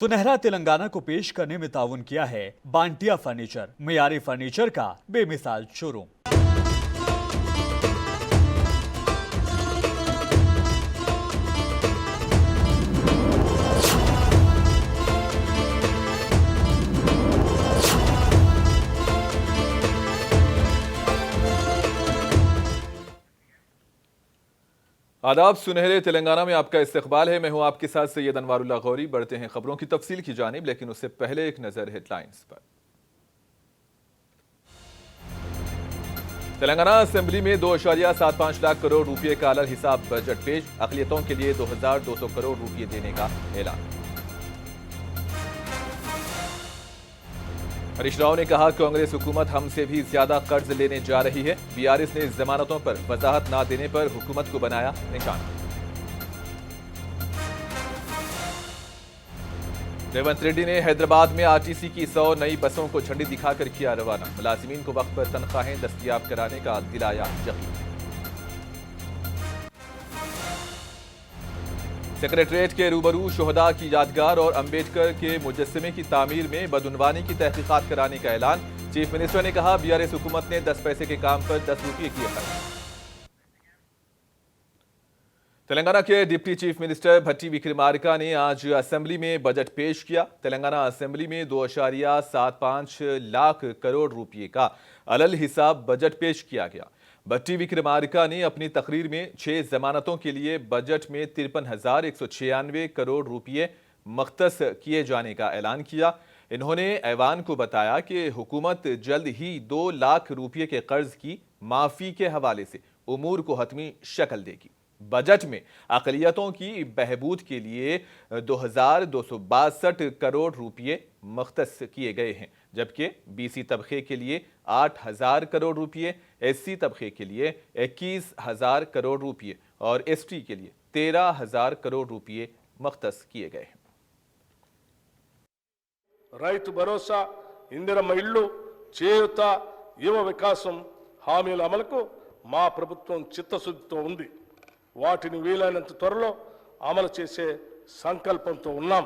सुनहरा तेलंगाना को पेश करने में ताउन किया है बांटिया फर्नीचर, मियारी फर्नीचर का बेमिसाल शोरूम। आदाब, सुनहरे तेलंगाना में आपका इस्तकबाल है। मैं हूं आपके साथ सैयद अनवारुल्लाह गौरी। बढ़ते हैं खबरों की तफसील की जानिब, लेकिन उससे पहले एक नजर हेडलाइंस पर। तेलंगाना असेंबली में 2.75 लाख करोड़ रुपए का अलग हिसाब बजट पेश, अक़लियतों के लिए 2200 करोड़ रुपए देने का ऐलान। हरीश राव ने कहा, कांग्रेस हुकूमत हमसे भी ज्यादा कर्ज लेने जा रही है। बीआरएस ने जमानतों पर वजाहत न देने पर हुकूमत को बनाया निशाना। रेवंत रेड्डी ने हैदराबाद में आरटीसी की 100 नई बसों को झंडी दिखाकर किया रवाना। मुलाजिमीन को वक्त पर तनख्वाहें दस्तयाब कराने का दिलाया यकीन। सेक्रेटरीट के रूबरू शोहदा की यादगार और अंबेडकर के मुजस्समे की तामीर में बदउनवानी की तहकीकात कराने का ऐलान। चीफ मिनिस्टर ने कहा, बीआरएस हुकूमत ने 10 पैसे के काम पर 10 रुपये किए खर्च। तेलंगाना के डिप्टी चीफ मिनिस्टर भट्टी विक्रमार्का ने आज असेंबली में बजट पेश किया। तेलंगाना असेंबली में 2.75 लाख करोड़ रुपये का अलल हिसाब बजट पेश किया गया। भट्टी विक्रमार्का ने अपनी तकरीर में 6 जमानतों के लिए बजट में 53,196 करोड़ रुपये मख्तस किए जाने का ऐलान किया। इन्होंने ऐवान को बताया कि हुकूमत जल्द ही 2 लाख रुपये के कर्ज की माफी के हवाले से उमूर को हतमी शक्ल देगी। बजट में अक़लियतों की बहबूद के लिए 2,262 करोड़ रुपये मख्तस किए गए हैं, जबकि बीसी तबके के लिए 8,000 करोड़ रुपये, एससी तबके के लिए 21,000 करोड़ रुपये और एसटी के लिए 13,000 करोड़ रुपये मख्तस किए गए हैं। రైతు భరోసా, ఇందిరమ్మ ఇళ్ళు, చేయూత, యువ వికాసం హామీల అమలుకు మా ప్రభుత్వం చిత్తశుద్ధితో ఉంది. వాటిని వీలైనంత త్వరలో అమలు చేసే సంకల్పంతో ఉన్నాం.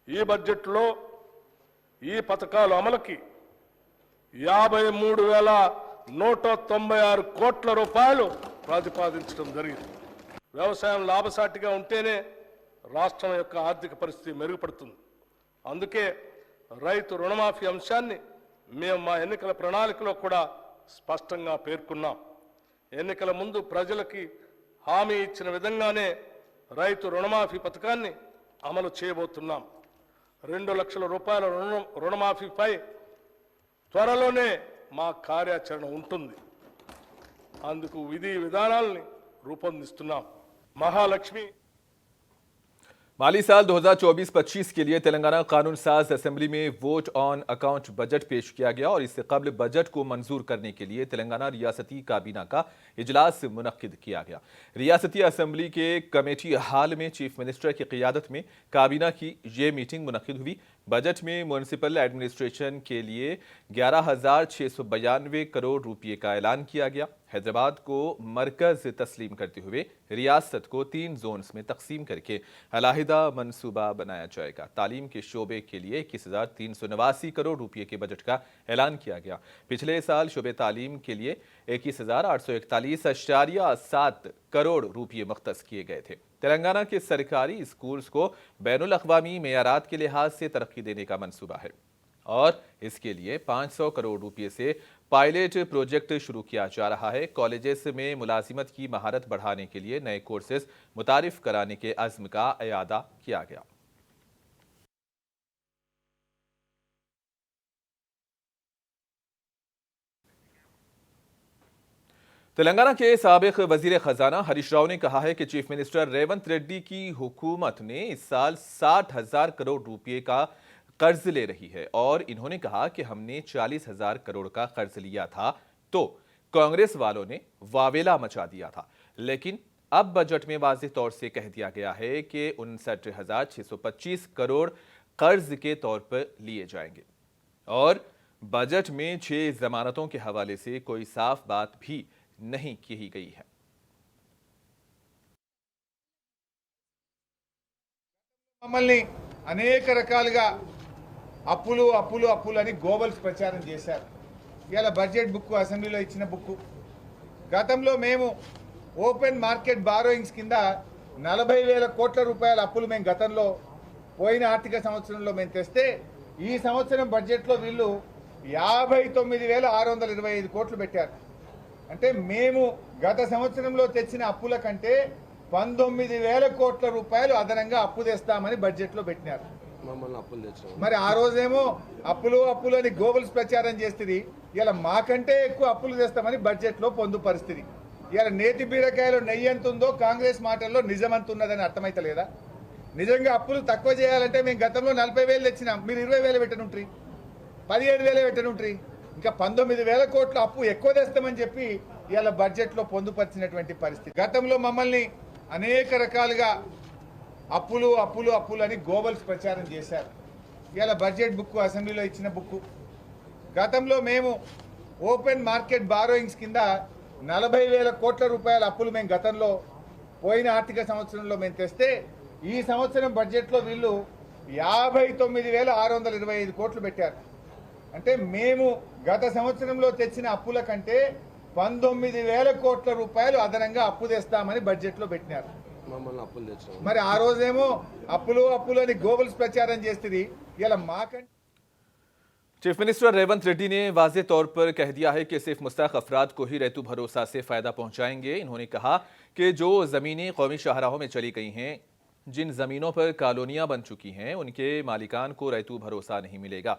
ఈ బడ్జెట్లో ఈ పథకాల అమలుకి 53,196 కోట్ల రూపాయలు ప్రతిపాదించడం జరిగింది. వ్యవసాయం లాభసాటిగా ఉంటేనే రాష్ట్రం యొక్క ఆర్థిక పరిస్థితి మెరుగుపడుతుంది. అందుకే రైతు రుణమాఫీ అంశాన్ని మేము మా ఎన్నికల ప్రణాళికలో కూడా స్పష్టంగా పేర్కొన్నాం. ఎన్నికల ముందు ప్రజలకి హామీ ఇచ్చిన విధంగానే రైతు రుణమాఫీ పథకాన్ని అమలు చేయబోతున్నాం. 2 లక్షల రూపాయల రుణమాఫీపై త్వరలోనే మా కార్యాచరణ ఉంటుంది. అందుకు విధి విధానాలని రూపొందిస్తున్నాం. మహాలక్ష్మి माली साल 2024-25 के लिए तेलंगाना कानून साज असेंबली में वोट ऑन अकाउंट बजट पेश किया गया और इससे कबल बजट को मंजूर करने के लिए तेलंगाना रियासती काबीना का इजलास मुनक्किद किया गया। रियासती असेंबली के कमेटी हाल में चीफ मिनिस्टर की क़ियादत में काबीना की ये मीटिंग मुनक्किद हुई। बजट में म्यूनसिपल एडमिनिस्ट्रेशन के लिए 11,692 करोड़ रुपये का ऐलान किया गया। हैदराबाद को मरकज तस्लीम करते हुए रियासत को 3 जोन्स में तकसीम करके अलहदा मनसूबा बनाया जाएगा। तालीम के शोबे के लिए 21,389 करोड़ रुपये के बजट का ऐलान किया गया। पिछले साल शोबे तालीम के लिए 21,841.7 करोड़ रुपये मख्तस किए गए थे। तेलंगाना के सरकारी स्कूल्स को बैनुल अक़वामी मेयारात के लिहाज से तरक्की देने का मंसूबा है और इसके लिए 500 करोड़ रुपये से पायलट प्रोजेक्ट शुरू किया जा रहा है। कॉलेजेस में मुलाजिमत की महारत बढ़ाने के लिए नए कोर्सेज मुतारिफ कराने के अज़्म का इयादा किया गया। तेलंगाना के साबिक वजीर खजाना हरीश राव ने कहा है कि चीफ मिनिस्टर रेवंत रेड्डी की हुकूमत ने इस साल 60,000 करोड़ रुपये का कर्ज ले रही है और इन्होंने कहा कि हमने 40,000 करोड़ का कर्ज लिया था तो कांग्रेस वालों ने वावेला मचा दिया था, लेकिन अब बजट में वाज़ेह तौर से कह दिया गया है कि 59,625 करोड़ कर्ज के तौर पर लिए जाएंगे और बजट में 6 जमानतों के हवाले से कोई साफ बात भी नहीं की गई है। మమ్మల్ని అనేక రకాలుగా అప్పులు అప్పులు అప్పులు అని గోబల్స్ ప్రచారం చేశారు. ఇలా బడ్జెట్ బుక్ అసెంబ్లీలో ఇచ్చిన బుక్. గతంలో మేము ఓపెన్ మార్కెట్ బారోయింగ్స్ కింద 40,000 కోట్ల రూపాయల అప్పులు మేము గతంలో పోయిన ఆర్థిక సంవత్సరంలో మేము తెస్తే ఈ సంవత్సరం బడ్జెట్లో వీళ్ళు 59,625 కోట్లు పెట్టారు. అంటే మేము గత సంవత్సరంలో తెచ్చిన అప్పుల కంటే 19,000 కోట్ల రూపాయలు అదనంగా అప్పు తెస్తామని బడ్జెట్లో పెట్టినారు. మరి ఆ రోజేమో అప్పులు అప్పులు అని గోబల్స్ ప్రచారం చేస్తుంది. ఇలా మాకంటే ఎక్కువ అప్పులు తెస్తామని బడ్జెట్లో పొందు పరిస్థితి. ఇలా నేతి బీరకాయలో నెయ్యి ఎంత ఉందో కాంగ్రెస్ మాటల్లో నిజం అంత ఉన్నదని అర్థమైతలేదా? నిజంగా అప్పులు తక్కువ చేయాలంటే మేము గతంలో 40,000 తెచ్చినాం, మీరు 20,000 పెట్టనుంట్రీ, 17,000 పెట్టనుంట్రీ, ఇంకా 19,000 కోట్ల అప్పు ఎక్కువ తెస్తామని చెప్పి ఇలా బడ్జెట్లో పొందుపరిచినటువంటి పరిస్థితి. గతంలో మమ్మల్ని అనేక రకాలుగా అప్పులు అప్పులు అప్పులు అని గోబల్స్ ప్రచారం చేశారు. ఇలా బడ్జెట్ బుక్ అసెంబ్లీలో ఇచ్చిన బుక్. గతంలో మేము ఓపెన్ మార్కెట్ బారోయింగ్స్ కింద 40,000 కోట్ల రూపాయల అప్పులు మేము గతంలో పోయిన ఆర్థిక సంవత్సరంలో మేము తెస్తే ఈ సంవత్సరం బడ్జెట్లో వీళ్ళు 59,625 కోట్లు పెట్టారు. అంటే మేము గత సంవత్సరంలో తెచ్చిన అప్పుల కంటే 19,000 కోట్ల రూపాయలు అదనంగా అప్పు తెస్తామని బడ్జెట్లో పెట్టినారు. మరి ఆ రోజేమో అప్పులు అప్పులు అని గోబల్స్ ప్రచారం చేస్తుంది. ఇలా మాకంటే चीफ मिनिस्टर रेवंत रेड्डी ने वाज़े तौर पर कह दिया है कि सिर्फ मुस्तहक अफराद को ही रैतू भरोसा से फ़ायदा पहुंचाएंगे। इन्होंने कहा कि जो ज़मीनें कौमी शाहराहों में चली गई हैं, जिन ज़मीनों पर कॉलोनियां बन चुकी हैं, उनके मालिकान को रैतू भरोसा नहीं मिलेगा।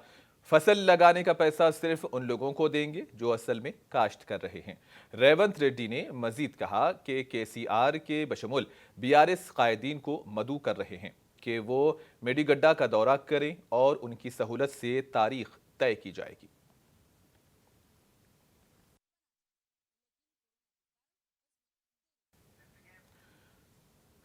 फसल लगाने का पैसा सिर्फ उन लोगों को देंगे जो असल में काश्त कर रहे हैं। रेवंत रेड्डी ने मजीद कहा कि KCR के बशमुल BRS कायदीन को मदऊ कर रहे हैं कि वो मेडीगड्डा का दौरा करें और उनकी सहूलत से तारीख तय की जाएगी।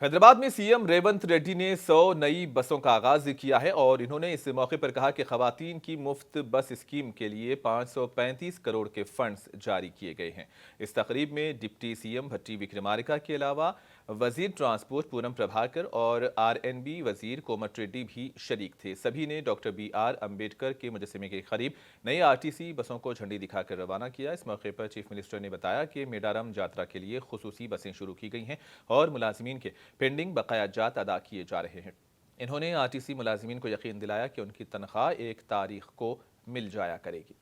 हैदराबाद में सीएम रेवंत रेड्डी ने 100 नई बसों का आगाज किया है और इन्होंने इस मौके पर कहा कि खवातीन की मुफ्त बस स्कीम के लिए 535 करोड़ के फंड्स जारी किए गए हैं। इस तकरीब में डिप्टी सीएम भट्टी विक्रमार्का के अलावा वजीर ट्रांसपोर्ट पूनम प्रभाकर और RNB वजीर कोमट रेड्डी भी शरीक थे। सभी ने डॉक्टर BR अम्बेडकर के मुजस्समे के करीब नई RTC बसों को झंडी दिखाकर रवाना किया। इस मौके पर चीफ मिनिस्टर ने बताया कि मेडारम यात्रा के लिए खुसूसी बसें शुरू की गई हैं और मुलाजिमीन के पेंडिंग बकायाजात अदा किए जा रहे हैं। इन्होंने RTC मुलाजिमीन को यकीन दिलाया कि उनकी तनख्वाह 1 तारीख को मिल जाया करेगी।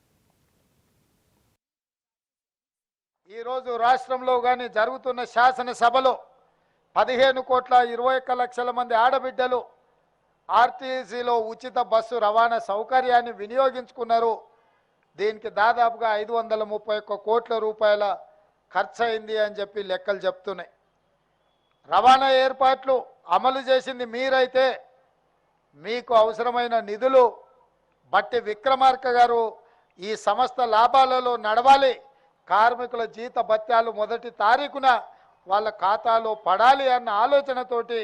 ఈ రోజు రాష్ట్రంలో గాని జరుగుతున్న శాసన సభలో 15,21 లక్షల మంది ఆడబిడ్డలు ఆర్టీసీలో ఉచిత బస్సు రవాణా సౌకర్యాన్ని వినియోగించుకున్నారు. దీనికి దాదాపుగా 531 కోట్ల రూపాయల ఖర్చు అయింది అని చెప్పి లెక్కలు చెప్తున్నాయి. రవాణా ఏర్పాట్లు అమలు చేసింది మీరైతే మీకు అవసరమైన నిధులు బట్టి విక్రమార్క గారు ఈ సంస్థ లాభాలలో నడవాలి, కార్మికుల జీత భత్యాలు 1వ తారీఖున వాళ్ళ ఖాతాలో పడాలి అన్న ఆలోచనతోటి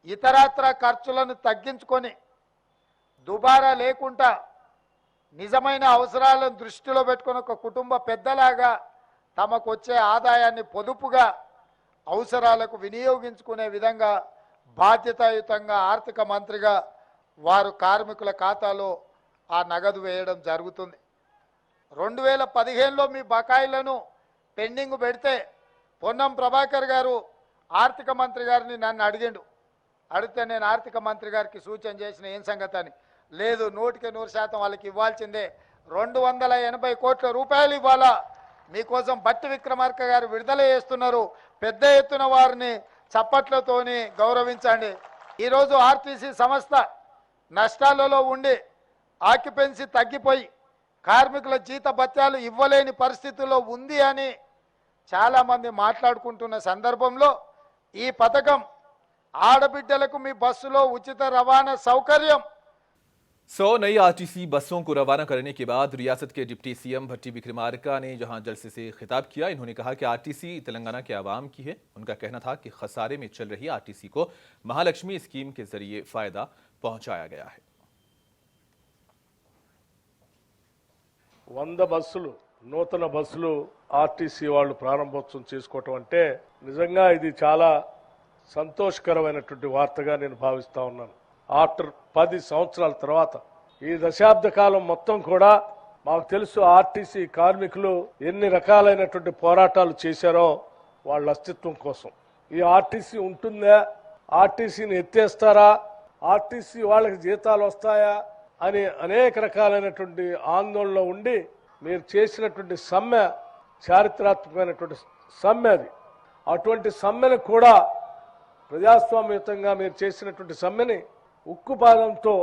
ఇతరత్ర ఖర్చులను తగ్గించుకొని దుబారా లేకుండా నిజమైన అవసరాలను దృష్టిలో పెట్టుకొని ఒక కుటుంబ పెద్దలాగా తమకు వచ్చే ఆదాయాన్ని పొదుపుగా అవసరాలకు వినియోగించుకునే విధంగా బాధ్యతాయుతంగా ఆర్థిక మంత్రిగా వారు కార్మికుల ఖాతాలో ఆ నగదు వేయడం జరుగుతుంది. 2015లో మీ బకాయిలను పెండింగ్ పెడితే పొన్నం ప్రభాకర్ గారు ఆర్థిక మంత్రి గారిని నన్ను అడిగితే నేను ఆర్థిక మంత్రి గారికి సూచన చేసిన ఏం సంగతి అని. లేదు, 100% వాళ్ళకి ఇవ్వాల్సిందే, 280 కోట్ల రూపాయలు ఇవ్వాలా, మీకోసం బట్టి విక్రమార్క గారు విడుదల చేస్తున్నారు, పెద్ద ఎత్తున వారిని చప్పట్లతోని గౌరవించండి. ఈరోజు ఆర్టీసీ సంస్థ నష్టాలలో ఉండి ఆక్యుపెన్సీ తగ్గిపోయి కార్మికుల జీత భత్యాలు ఇవ్వలేని పరిస్థితుల్లో ఉంది అని చాలామంది మాట్లాడుకుంటున్న సందర్భంలో ఈ పథకం ఆడబిడ్డలకు మీ బస్సులో ఉచిత రవాణా సౌకర్యం 100 नई RTC बसों को रवाना करने के बाद रियासत के डिप्टी सीएम भट्टी विक्रमार्का ने जहां जलसे से खिताब किया। इन्होंने कहा कि RTC तेलंगाना के आवाम की है। उनका कहना था कि खसारे में चल रही RTC को महालक्ष्मी स्कीम के जरिए फायदा पहुंचाया गया है। 100 బస్సులు నూతన బస్సులు ఆర్టీసీ వాళ్ళు ప్రారంభోత్సవం చేసుకోవటం అంటే నిజంగా ఇది చాలా సంతోషకరమైనటువంటి వార్తగా నేను భావిస్తా ఉన్నాను. ఆఫ్టర్ 10 సంవత్సరాల తర్వాత ఈ దశాబ్ద కాలం మొత్తం కూడా మాకు తెలుసు ఆర్టీసీ కార్మికులు ఎన్ని రకాలైనటువంటి పోరాటాలు చేశారో వాళ్ళ అస్తిత్వం కోసం. ఈ ఆర్టీసీ ఉంటుందా, ఆర్టీసీని ఎత్తేస్తారా, ఆర్టీసీ వాళ్ళకి జీతాలు వస్తాయా అని అనేక రకాలైనటువంటి ఆందోళనలో ఉండి మీరు చేసినటువంటి సమ్మె చారిత్రాత్మకమైనటువంటి సమ్మె అది. అటువంటి సమ్మెను కూడా ప్రజాస్వామ్యయుతంగా మీరు చేసినటువంటి సమ్మెని ఉక్కుపాదంతో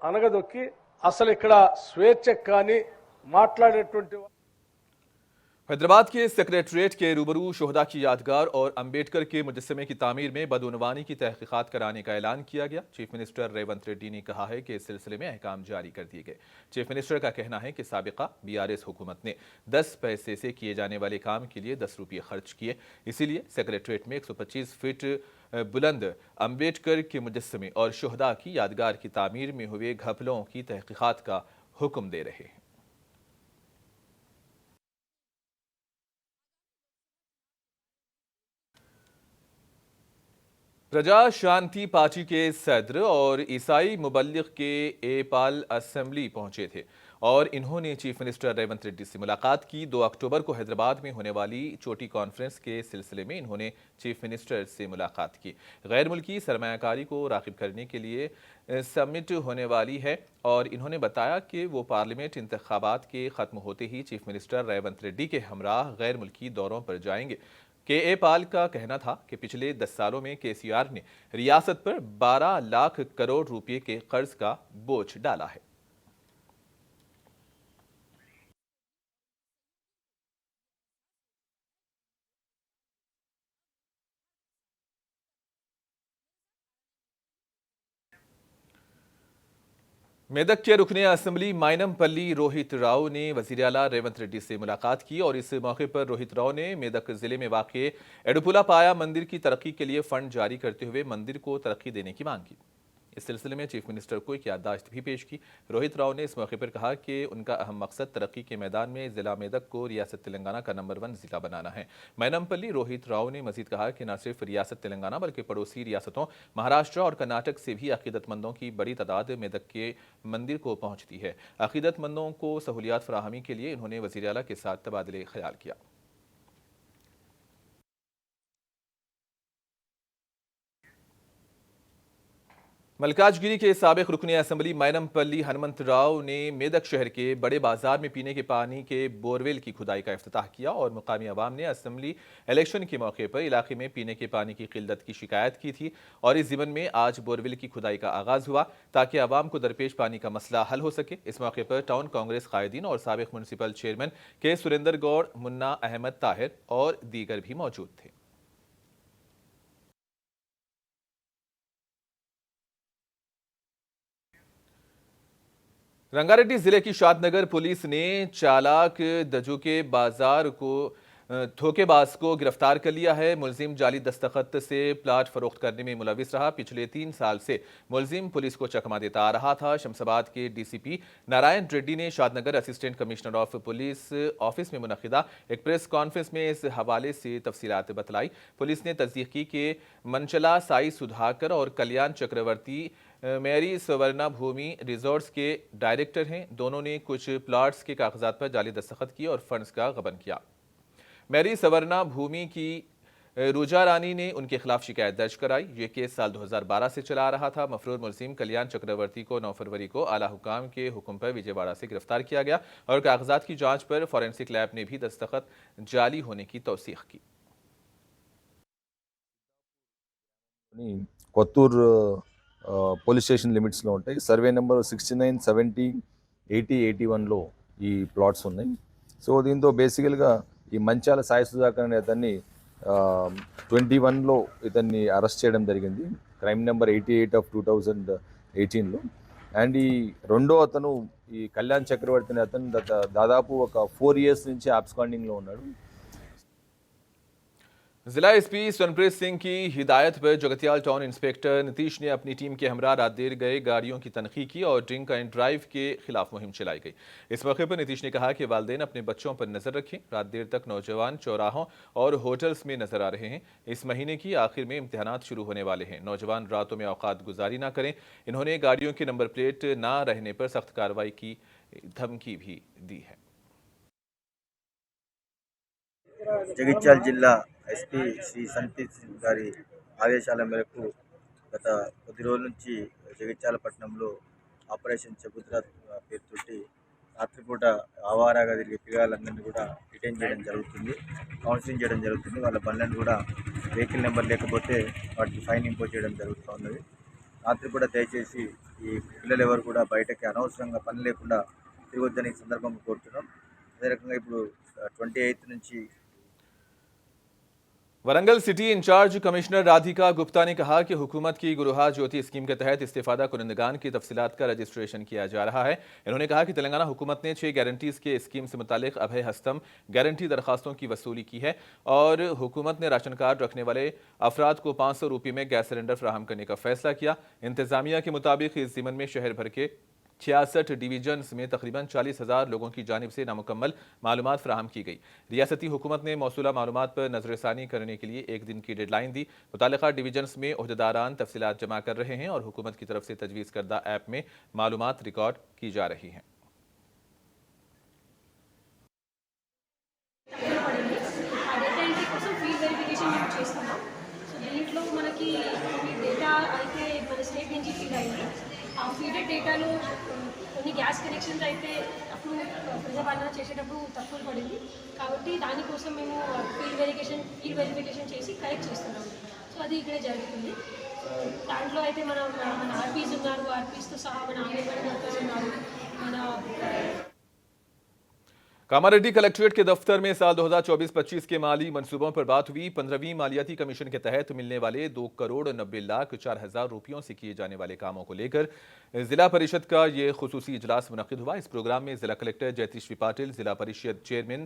అనగదొక్కి అసలు ఇక్కడ స్వేచ్ఛ కానీ మాట్లాడేటువంటి हैदराबाद के सेक्रेटरिएट के रूबरू शोहदा की यादगार और अंबेडकर के मुजस्समे की तामीर में बदउनवानी की तहकीकात कराने का ऐलान किया गया। चीफ मिनिस्टर रेवंत रेड्डी ने कहा है कि इस सिलसिले में अहकाम जारी कर दिए गए। चीफ मिनिस्टर का कहना है कि साबिका बीआरएस हुकूमत ने 10 पैसे से किए जाने वाले काम के लिए 10 रुपये खर्च किए, इसीलिए सेक्रेटरिएट में 125 फीट बुलंद अंबेडकर के मुजस्समे और शोहदा की यादगार की तामीर में हुए घपलों की तहकीकात का हुक्म दे रहे हैं। प्रजा शांति पार्टी के सदर और ईसाई मुबल्लिग के एपाल असेंबली पहुंचे थे और इन्होंने चीफ मिनिस्टर रेवंत रेड्डी से मुलाकात की। 2 अक्टूबर को हैदराबाद में होने वाली चोटी कॉन्फ्रेंस के सिलसिले में इन्होंने चीफ मिनिस्टर से मुलाकात की। गैर मुल्की सरमायाकारी को राग़िब करने के लिए समिट होने वाली है और इन्होंने बताया कि वो पार्लियामेंट इंतखाबात के ख़त्म होते ही चीफ मिनिस्टर रेवंत रेड्डी के हमराह गैर मुल्की दौरों पर जाएंगे। के पाल का कहना था कि पिछले 10 सालों में केसीआर ने रियासत पर 12 लाख करोड़ रुपए के कर्ज का बोझ डाला है। मेदक के रुकने असेंबली माइनमपल्ली रोहित राव ने वज़ीर आला रेवंत रेड्डी से मुलाकात की और इस मौके पर रोहित राव ने मेदक जिले में वाक़े एडुपुला पाया मंदिर की तरक्की के लिए फंड जारी करते हुए मंदिर को तरक्की देने की मांग की। इस सिलसिले में चीफ मिनिस्टर को एक याददाश्त भी पेश की। रोहित राव ने इस मौके पर कहा कि उनका अहम मकसद तरक्की के मैदान में जिला मेदक को रियासत तेलंगाना का नंबर 1 जिला बनाना है। माइनमपल्ली रोहित राव ने मजीद कहा कि न सिर्फ रियासत तेलंगाना बल्कि पड़ोसी रियासतों महाराष्ट्र और कर्नाटक से भी अकीदतमंदों की बड़ी तादाद मेदक के मंदिर को पहुंचती है। अकीदतमंदों को सहूलियात फराहमी के लिए उन्होंने वज़ीर आला के साथ तबादले ख्याल किया। मलकाजगिरी के साबिक रुकने असेंबली माइनमपल्ली हनुमंत राव ने मेदक शहर के बड़े बाजार में पीने के पानी के बोरवेल की खुदाई का इफ्तिताह किया और मुकामी अवाम ने असेंबली इलेक्शन के मौके पर इलाके में पीने के पानी की किल्लत की शिकायत की थी और इस ज़िमन में आज बोरवेल की खुदाई का आगाज़ हुआ ताकि अवाम को दरपेश पानी का मसला हल हो सके। इस मौके पर टाउन कांग्रेस कायदीन और साबिक म्यूनसिपल चेयरमैन के सुरेंद्र गौड़, मुन्ना अहमद ताहिर और दीगर भी मौजूद थे। रंगारेड्डी जिले की शादनगर पुलिस ने चालाक दजूके बाजार को धोखेबाज को गिरफ्तार कर लिया है। मुलजिम जाली दस्तखत से प्लाट फरोख्त करने में मुलविस रहा। पिछले 3 साल से मुलजिम पुलिस को चकमा देता आ रहा था। शमशाबाद के डीसीपी नारायण रेड्डी ने Shadnagar assistant commissioner of police office में मुनक्किदा एक प्रेस कॉन्फ्रेंस में इस हवाले से तफसीलात बतलाई। पुलिस ने तस्दीक की कि मनचला साई सुधाकर और कल्याण चक्रवर्ती मेरी सवर्णा भूमि रिजॉर्ट्स के डायरेक्टर हैं। दोनों ने कुछ प्लाट्स के कागजात पर जाली दस्तखत किए और फंड्स का गबन किया। मेरी सवर्णा भूमि की रूजा रानी ने उनके खिलाफ शिकायत दर्ज कराई। ये केस साल 2012 से चला आ रहा था। मफरूर मुलजिम कल्याण चक्रवर्ती को 9 फरवरी को आला हुकाम के हुक्म पर विजयवाड़ा से गिरफ्तार किया गया और कागजात की जांच पर फॉरेंसिक लैब ने भी दस्तखत जाली होने की तौसीख की। కొత్తూరు పోలీస్ స్టేషన్ లిమిట్స్లో ఉంటాయి. సర్వే నెంబర్ 69, 70, 80, 81లో ఈ ప్లాట్స్ ఉన్నాయి. సో దీంతో బేసికల్గా ఈ మంచాల సాయి సుధాకర్ అనే అతన్ని 21లో ఇతన్ని అరెస్ట్ చేయడం జరిగింది, క్రైమ్ నెంబర్ 88 ఆఫ్ 2018లో. అండ్ ఈ రెండో అతను ఈ కళ్యాణ్ చక్రవర్తి అనే అతను దాదాపు ఒక 4 years నుంచి అబ్స్కాండింగ్లో ఉన్నాడు. जिला एसपी स्वनप्रीत सिंह की हिदायत पर जगतियाल टाउन इंस्पेक्टर नीतीश ने अपनी टीम के हमरा रात देर गए गाड़ियों की तनखी की और ड्रिंक एंड ड्राइव के खिलाफ मुहिम चलाई गई। इस मौके पर नीतीश ने कहा कि वालिदैन अपने बच्चों पर नजर रखें। रात देर तक नौजवान चौराहों और होटल्स में नजर आ रहे हैं। इस महीने की आखिर में इम्तिहानात शुरू होने वाले हैं। नौजवान रातों में औकात गुजारी ना करें। इन्होंने गाड़ियों की नंबर प्लेट ना रहने पर सख्त कार्रवाई की धमकी भी दी है। జగిత్యాల జిల్లా ఎస్పీ శ్రీ సంతీష్ సింగ్ గారి ఆదేశాల మేరకు గత కొద్ది రోజుల నుంచి జగిత్యాల పట్టణంలో ఆపరేషన్ చెబుద్రా పేరుతోటి రాత్రిపూట ఆవారాగా తిరిగే పిల్లలందరినీ కూడా డిటైన్ చేయడం జరుగుతుంది, కౌన్సిలింగ్ చేయడం జరుగుతుంది. వాళ్ళ బండ్లను కూడా వెహికల్ నెంబర్ లేకపోతే వాటికి ఫైన్ ఇంపోజ్ చేయడం జరుగుతూ ఉన్నది. రాత్రిపూట దయచేసి ఈ పిల్లలు ఎవరు కూడా బయటకి అనవసరంగా పని లేకుండా తిరగొద్దని సందర్భంగా కోరుతున్నాం. అదే రకంగా ఇప్పుడు 28 నుంచి Warangal city incharge commissioner Radhika Gupta ने कहा कि हुकूमत की गुरुहा ज्योति स्कीम के तहत इस्तीफादा कुनिंदगान की तफसीलात का रजिस्ट्रेशन किया जा रहा है। इन्होंने कहा कि तेलंगाना हुकूमत ने 6 गारंटीज के स्कीम से मुतालिक अभय हस्तम गारंटी दरखास्तों की वसूली की है और हुकूमत ने राशन कार्ड रखने वाले अफराद को 500 रुपये में गैस सिलेंडर फराहम करने का फैसला किया। इंतजामिया के मुताबिक इस ज़िमन में शहर भर के 66 डिवीजन्स में तकरीबन 40,000 लोगों की जानिब से नामुकम्मल मालूमात फराहम की गई। रियासती हुकूमत ने मौसूला मालूमात पर नजरसानी करने के लिए 1 दिन की डेडलाइन दी। मुतालिका डिवीजन्स में ओहदेदारान तफसीलात जमा कर रहे हैं और हुकूमत की तरफ से तजवीज़ करदा ऐप में मालूमात रिकॉर्ड की जा रही हैं। ఐడెంటిటీ కోసం ఫీల్డ్ వెరిఫికేషన్ యూజ్ చేస్తున్నాం. సో దీంట్లో మనకి డేటా అయితే మన స్టేట్ నుంచి ఫీడ్ అయింది. ఆ ఫీడెడ్ డేటాలో కొన్ని గ్యాస్ కనెక్షన్స్ అయితే అప్పుడు ప్రజాపాలన చేసేటప్పుడు తప్పులు పడింది. కాబట్టి దానికోసం మేము ఫీల్డ్ వెరిఫికేషన్ చేసి కరెక్ట్ చేస్తున్నాం. సో అది ఇక్కడే జరుగుతుంది. దాంట్లో అయితే మన ఆర్పీస్ ఉన్నారు, ఆర్పీస్తో సహా మన ఆంగన్వాడీ వర్కర్స్ ఉన్నారు, మన कामारेड्डी कलेक्ट्रेट के दफ्तर में साल 2024-25 के माली मंसूबों पर बात हुई। 15वीं मालियाती कमीशन के तहत मिलने वाले 2,90,04,000 रुपयों से किए जाने वाले कामों को लेकर जिला परिषद का ये खुसूसी इजलास मुनक्किद हुआ। इस प्रोग्राम में जिला कलेक्टर जयतीश्री पाटिल, जिला परिषद चेयरमैन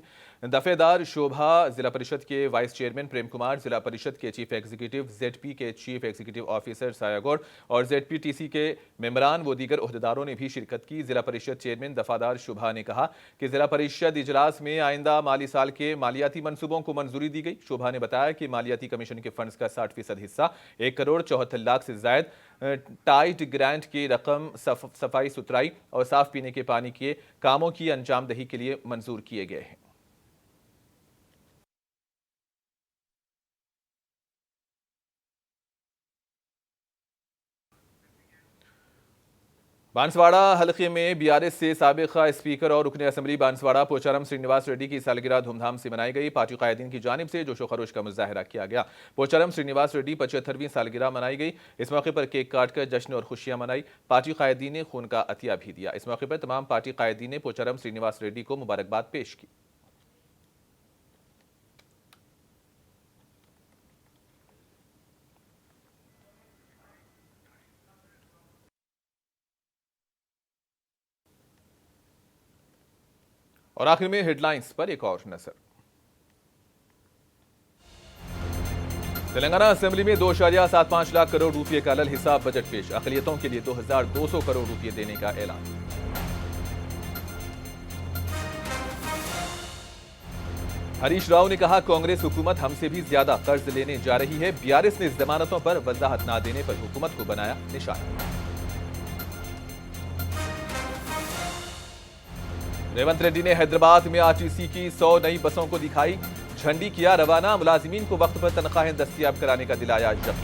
दफेदार शोभा, जिला परिषद के वाइस चेयरमैन प्रेम कुमार, जिला परिषद के चीफ एग्जीक्यूटिव, जेडपी के चीफ एग्जीक्यूटिव ऑफिसर सायागौड़ और जेडपीटीसी के मेंबरान व दीगर ओहदेदारों ने भी शिरकत की। जिला परिषद चेयरमैन दफादार शोभा ने कहा कि जिला परिषद इजलास में आइंदा माली साल के मालियाती मंसूबों को मंजूरी दी गई। शोभा ने बताया कि मालियाती कमीशन के फंड्स का 60% हिस्सा 1,74,00,000 से जायद टाइट ग्रांट की रकम सफाई सुथराई और साफ पीने के पानी के कामों की अंजामदही के लिए मंजूर किए गए हैं। बांसवाड़ा हलके में बीआरएस से साबिका स्पीकर और रुकने असेंबली बांसवाड़ा पोचारम श्रीनिवास रेड्डी की सालगिरह धूमधाम से मनाई गई। पार्टी कायदीन की जानिब से जोशो खरोश का मुजाहरा किया गया। पोचारम श्रीनिवास रेड्डी 75वीं सालगिरह मनाई गई। इस मौके पर केक काटकर जश्न और खुशियां मनाई। पार्टी कायदीन ने खून का अतिया भी दिया। इस मौके पर तमाम पार्टी कायदीन ने पोचारम श्रीनिवास रेड्डी को मुबारकबाद पेश की। और आखिर में हेडलाइंस पर एक और नजर। तेलंगाना असेंबली में 2.75 लाख करोड़ रुपए का अलग हिसाब बजट पेश। अक़लियतों के लिए 2,200 करोड़ रुपए देने का ऐलान। हरीश राव ने कहा कांग्रेस हुकूमत हमसे भी ज्यादा कर्ज लेने जा रही है। बीआरएस ने जमानतों पर वजाहत न देने पर हुकूमत को बनाया निशाना। रेवंत रेड्डी ने हैदराबाद में आरटीसी की 100 नई बसों को दिखाई झंडी, किया रवाना। मुलाजिमीन को वक्त पर तनख्वाहें दस्तयाब कराने का दिलाया यकीन।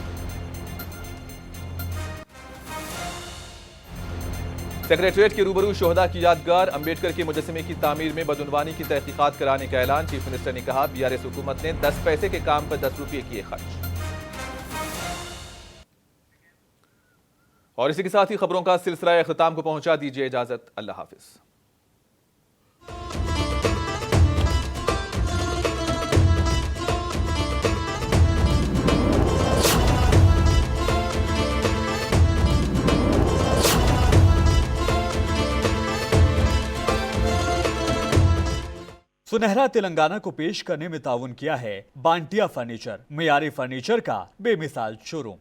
सेक्रेटरिएट के रूबरू शोहदा की यादगार, अंबेडकर के मुजस्समे की तामीर में बदउनवानी की तहकीकात कराने का ऐलान। चीफ मिनिस्टर ने कहा बीआरएस हुकूमत ने 10 पैसे के काम पर 10 रुपये किए खर्च। और इसी के साथ ही खबरों का सिलसिला इख्तिताम को पहुंचा। दीजिए इजाजत, अल्लाह हाफिज। सुने सुनहरा तेलंगाना को पेश करने में ताउन किया है बांटिया फर्नीचर, मियारी फर्नीचर का बेमिसाल शोरूम।